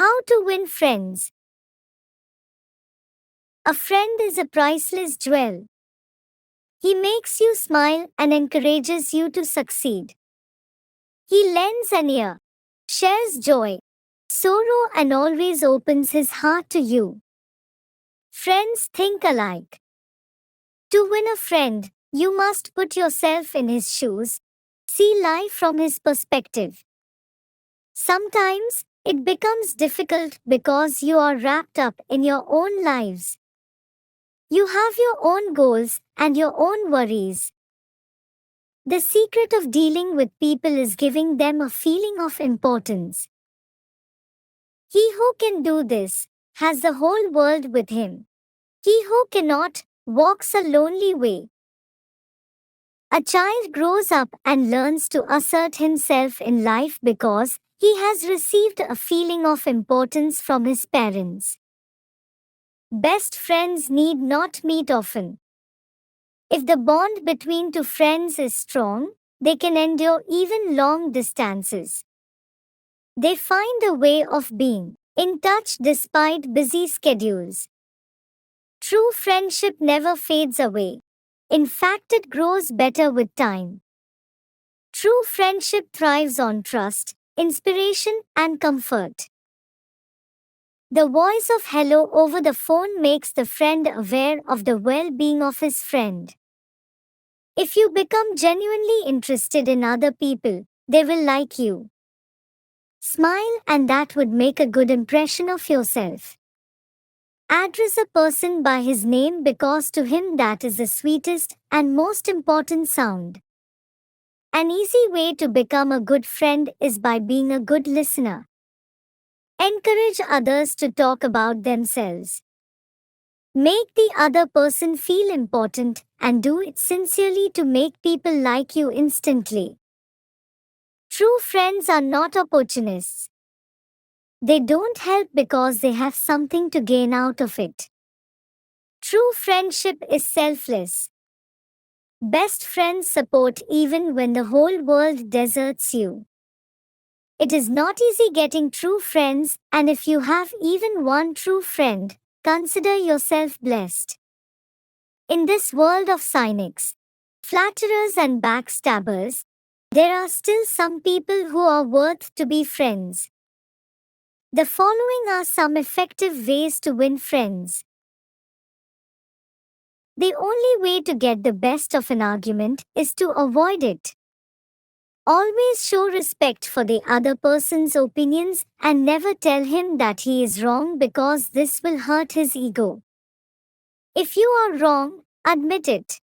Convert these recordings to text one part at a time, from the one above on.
How to win friends. A friend is a priceless jewel. He makes you smile and encourages you to succeed. He lends an ear, shares joy, sorrow, and always opens his heart to you. Friends think alike. To win a friend, you must put yourself in his shoes, see life from his perspective. Sometimes, it becomes difficult because you are wrapped up in your own lives. You have your own goals and your own worries. The secret of dealing with people is giving them a feeling of importance. He who can do this has the whole world with him. He who cannot walks a lonely way. A child grows up and learns to assert himself in life because he has received a feeling of importance from his parents. Best friends need not meet often. If the bond between two friends is strong, they can endure even long distances. They find a way of being in touch despite busy schedules. True friendship never fades away. In fact, it grows better with time. True friendship thrives on trust, inspiration, and comfort. The voice of hello over the phone makes the friend aware of the well-being of his friend. If you become genuinely interested in other people, they will like you. Smile, and that would make a good impression of yourself. Address a person by his name because to him that is the sweetest and most important sound. An easy way to become a good friend is by being a good listener. Encourage others to talk about themselves. Make the other person feel important and do it sincerely to make people like you instantly. True friends are not opportunists. They don't help because they have something to gain out of it. True friendship is selfless. Best friends support even when the whole world deserts you. It is not easy getting true friends, and if you have even one true friend, consider yourself blessed. In this world of cynics, flatterers, and backstabbers, there are still some people who are worth to be friends. The following are some effective ways to win friends. The only way to get the best of an argument is to avoid it. Always show respect for the other person's opinions and never tell him that he is wrong because this will hurt his ego. If you are wrong, admit it.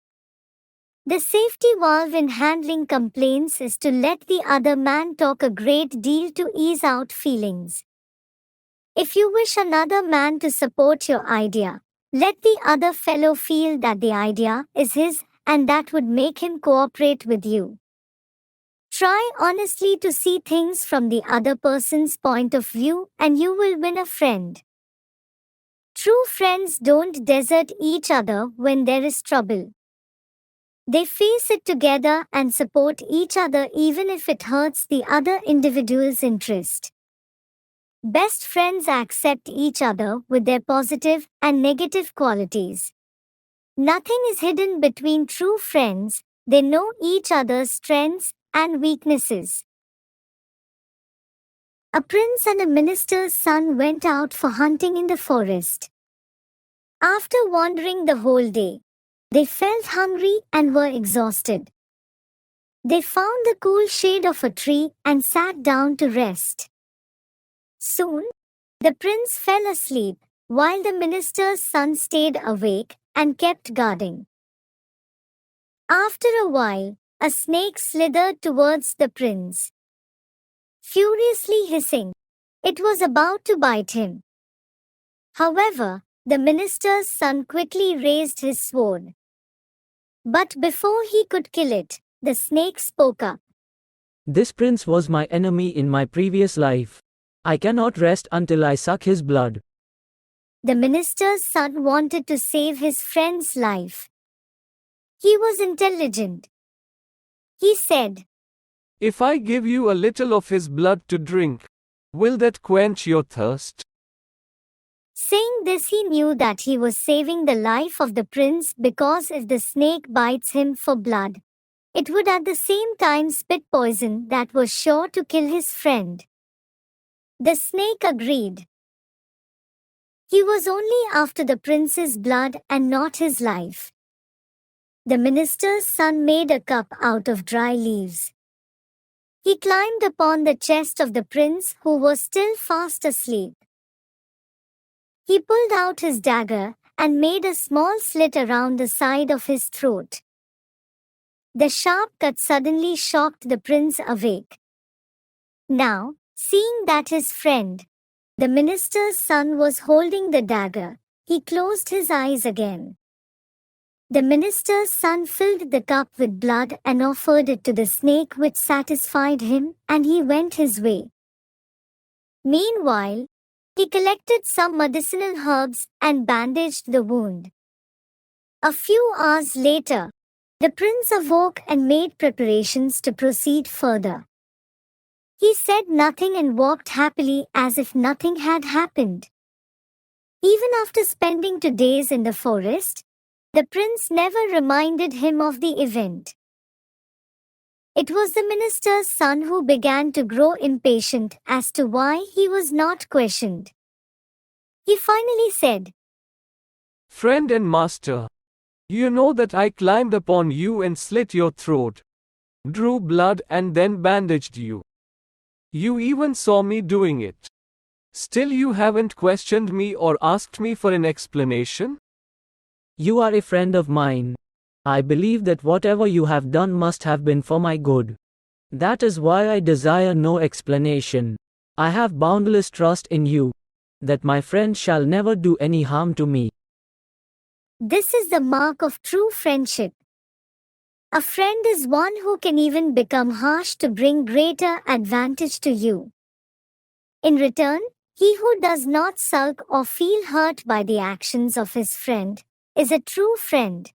The safety valve in handling complaints is to let the other man talk a great deal to ease out feelings. If you wish another man to support your idea, let the other fellow feel that the idea is his and that would make him cooperate with you. Try honestly to see things from the other person's point of view and you will win a friend. True friends don't desert each other when there is trouble. They face it together and support each other even if it hurts the other individual's interest. Best friends accept each other with their positive and negative qualities. Nothing is hidden between true friends, they know each other's strengths and weaknesses. A prince and a minister's son went out for hunting in the forest. After wandering the whole day, they felt hungry and were exhausted. They found the cool shade of a tree and sat down to rest. Soon, the prince fell asleep, while the minister's son stayed awake and kept guarding. After a while, a snake slithered towards the prince. Furiously hissing, it was about to bite him. However, the minister's son quickly raised his sword. But before he could kill it, the snake spoke up. This prince was my enemy in my previous life. I cannot rest until I suck his blood. The minister's son wanted to save his friend's life. He was intelligent. He said, "If I give you a little of his blood to drink, Will that quench your thirst? Saying this, he knew that he was saving the life of the prince, because if the snake bites him for blood, it would at the same time spit poison that was sure to kill his friend. The snake agreed. He was only after the prince's blood and not his life. The minister's son made a cup out of dry leaves. He climbed upon the chest of the prince, who was still fast asleep. He pulled out his dagger and made a small slit around the side of his throat. The sharp cut suddenly shocked the prince awake. Now, seeing that his friend, the minister's son, was holding the dagger, he closed his eyes again. The minister's son filled the cup with blood and offered it to the snake, which satisfied him, and he went his way. Meanwhile, he collected some medicinal herbs and bandaged the wound. A few hours later, the prince awoke and made preparations to proceed further. He said nothing and walked happily as if nothing had happened. Even after spending 2 days in the forest, the prince never reminded him of the event. It was the minister's son who began to grow impatient as to why he was not questioned. He finally said, Friend and master, you know that I climbed upon you and slit your throat, drew blood and then bandaged you. You even saw me doing it. Still you haven't questioned me or asked me for an explanation? You are a friend of mine. I believe that whatever you have done must have been for my good. That is why I desire no explanation. I have boundless trust in you, that my friend shall never do any harm to me. "This is the mark of true friendship. A friend is one who can even become harsh to bring greater advantage to you. In return, he who does not sulk or feel hurt by the actions of his friend is a true friend."